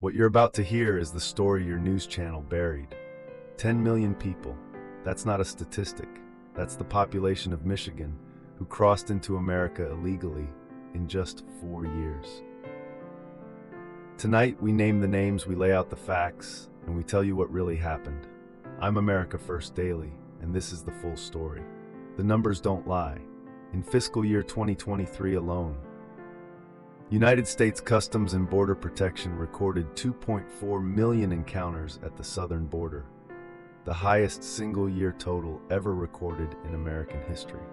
What you're about to hear is the story your news channel buried. 10 million people. That's not a statistic. That's the population of Michigan who crossed into America illegally in just 4 years. Tonight, we name the names, we lay out the facts, and we tell you what really happened. I'm America First Daily, and this is the full story. The numbers don't lie. In fiscal year 2023 alone, United States Customs and Border Protection recorded 2.4 million encounters at the southern border, the highest single-year total ever recorded in American history.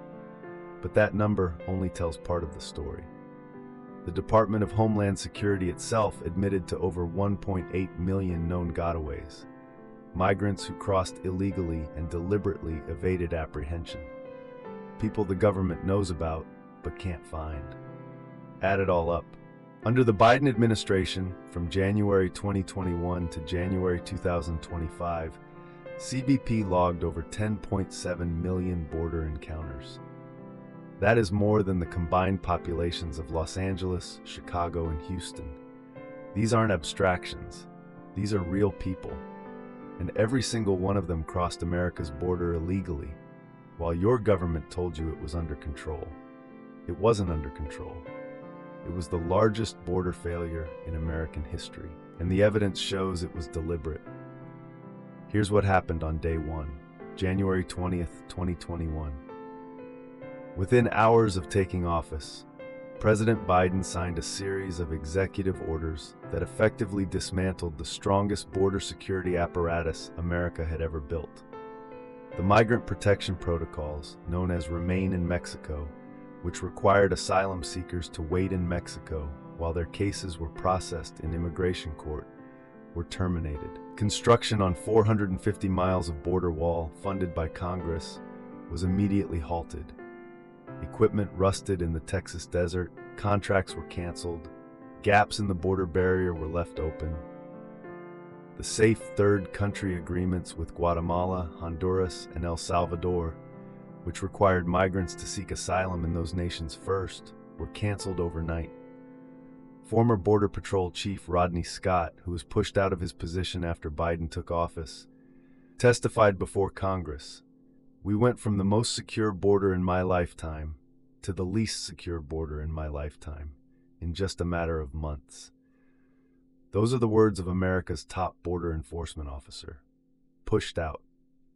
But that number only tells part of the story. The Department of Homeland Security itself admitted to over 1.8 million known gotaways, migrants who crossed illegally and deliberately evaded apprehension. People the government knows about but can't find. Add it all up. Under the Biden administration, from January 2021 to January 2025, CBP logged over 10.7 million border encounters. That is more than the combined populations of Los Angeles, Chicago, and Houston. These aren't abstractions. These are real people. And every single one of them crossed America's border illegally, while your government told you it was under control. It wasn't under control. It was the largest border failure in American history, and the evidence shows it was deliberate. Here's what happened on day one, January 20th, 2021. Within hours of taking office, President Biden signed a series of executive orders that effectively dismantled the strongest border security apparatus America had ever built. The Migrant Protection Protocols, known as Remain in Mexico, which required asylum seekers to wait in Mexico while their cases were processed in immigration court, were terminated. Construction on 450 miles of border wall, funded by Congress, was immediately halted. Equipment rusted in the Texas desert, contracts were canceled, gaps in the border barrier were left open. The safe third country agreements with Guatemala, Honduras, and El Salvador, which required migrants to seek asylum in those nations first, were canceled overnight. Former Border Patrol Chief Rodney Scott, who was pushed out of his position after Biden took office, testified before Congress. We went from the most secure border in my lifetime to the least secure border in my lifetime in just a matter of months. Those are the words of America's top border enforcement officer, pushed out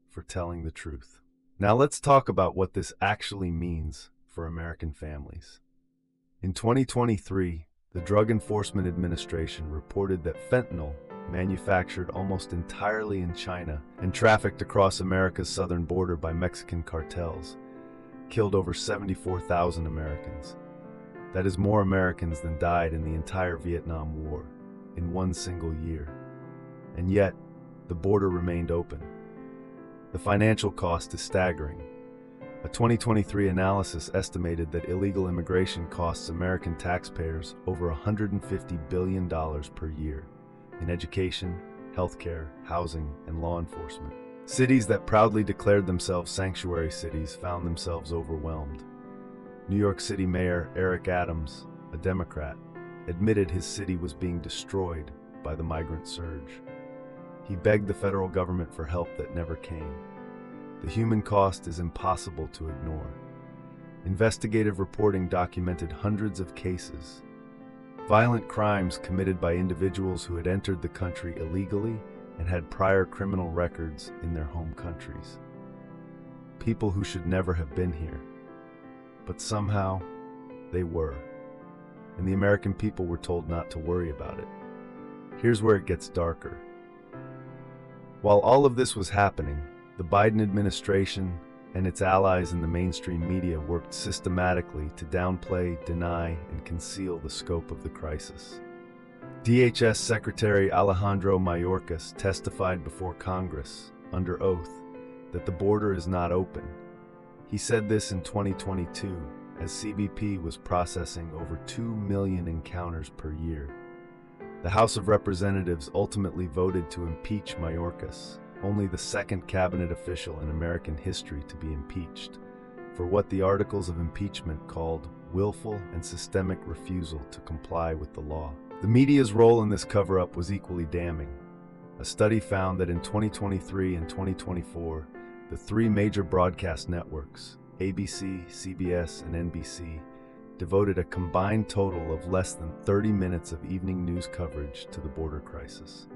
for telling the truth. Now let's talk about what this actually means for American families. In 2023, the Drug Enforcement Administration reported that fentanyl, manufactured almost entirely in China and trafficked across America's southern border by Mexican cartels, killed over 74,000 Americans. That is more Americans than died in the entire Vietnam War in one single year. And yet, the border remained open. The financial cost is staggering. A 2023 analysis estimated that illegal immigration costs American taxpayers over $150 billion per year in education, healthcare, housing, and law enforcement. Cities that proudly declared themselves sanctuary cities found themselves overwhelmed. New York City Mayor Eric Adams, a Democrat, admitted his city was being destroyed by the migrant surge. He begged the federal government for help that never came. The human cost is impossible to ignore. Investigative reporting documented hundreds of cases. Violent crimes committed by individuals who had entered the country illegally and had prior criminal records in their home countries. People who should never have been here. But somehow, they were. And the American people were told not to worry about it. Here's where it gets darker. While all of this was happening, the Biden administration and its allies in the mainstream media worked systematically to downplay, deny, and conceal the scope of the crisis. DHS Secretary Alejandro Mayorkas testified before Congress, under oath, that the border is not open. He said this in 2022, as CBP was processing over 2 million encounters per year. The House of Representatives ultimately voted to impeach Mayorkas, only the second cabinet official in American history to be impeached, for what the articles of impeachment called willful and systemic refusal to comply with the law. The media's role in this cover-up was equally damning. A study found that in 2023 and 2024, the three major broadcast networks, ABC, CBS, and NBC, devoted a combined total of less than 30 minutes of evening news coverage to the border crisis.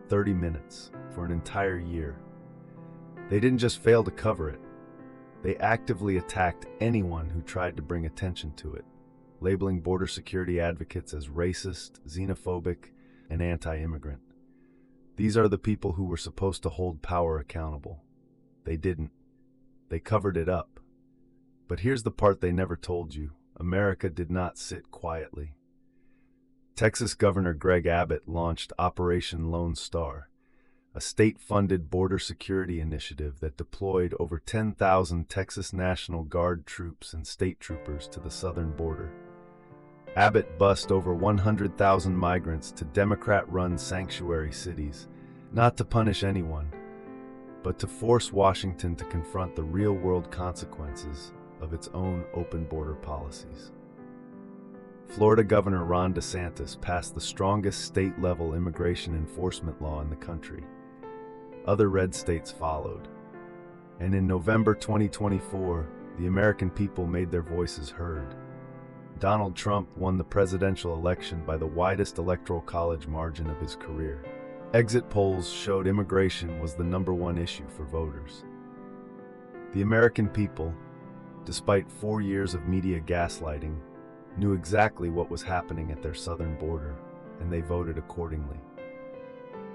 30 minutes for an entire year. They didn't just fail to cover it, they actively attacked anyone who tried to bring attention to it, labeling border security advocates as racist, xenophobic, and anti-immigrant. These are the people who were supposed to hold power accountable. They didn't. They covered it up. But here's the part they never told you. America did not sit quietly. Texas Governor Greg Abbott launched Operation Lone Star, a state-funded border security initiative that deployed over 10,000 Texas National Guard troops and state troopers to the southern border. Abbott bussed over 100,000 migrants to Democrat-run sanctuary cities, not to punish anyone, but to force Washington to confront the real-world consequences of its own open border policies. Florida Governor Ron DeSantis passed the strongest state-level immigration enforcement law in the country. Other red states followed. And in November 2024, the American people made their voices heard. Donald Trump won the presidential election by the widest electoral college margin of his career. Exit polls showed immigration was the #1 issue for voters. The American people, despite 4 years of media gaslighting, knew exactly what was happening at their southern border, and they voted accordingly.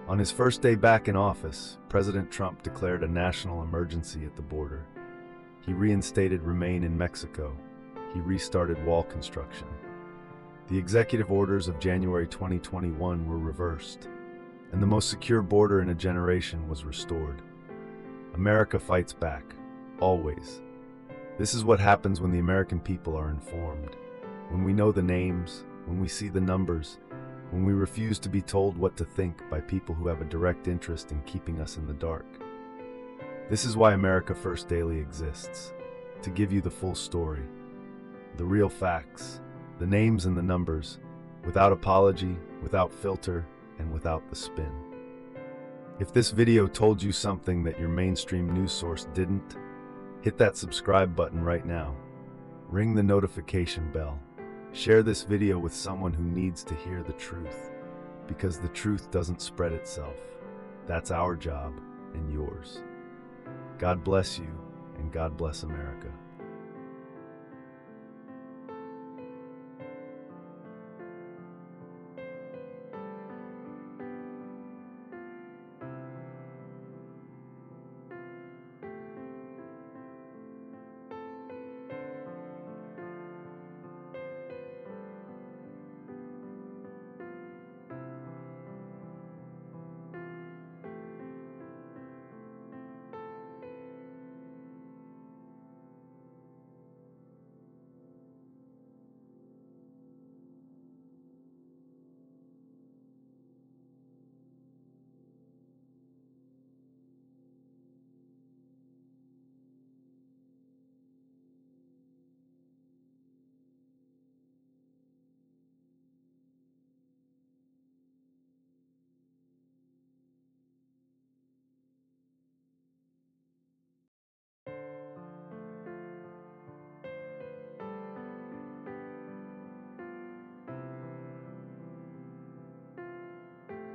On his first day back in office, President Trump declared a national emergency at the border. He reinstated Remain in Mexico. He restarted wall construction. The executive orders of January 2021 were reversed, and the most secure border in a generation was restored. America fights back, always. This is what happens when the American people are informed. When we know the names, when we see the numbers, when we refuse to be told what to think by people who have a direct interest in keeping us in the dark. This is why America First Daily exists, to give you the full story, the real facts, the names and the numbers, without apology, without filter, and without the spin. If this video told you something that your mainstream news source didn't, hit that subscribe button right now. Ring the notification bell. Share this video with someone who needs to hear the truth, because the truth doesn't spread itself. That's our job and yours. God bless you, and God bless America.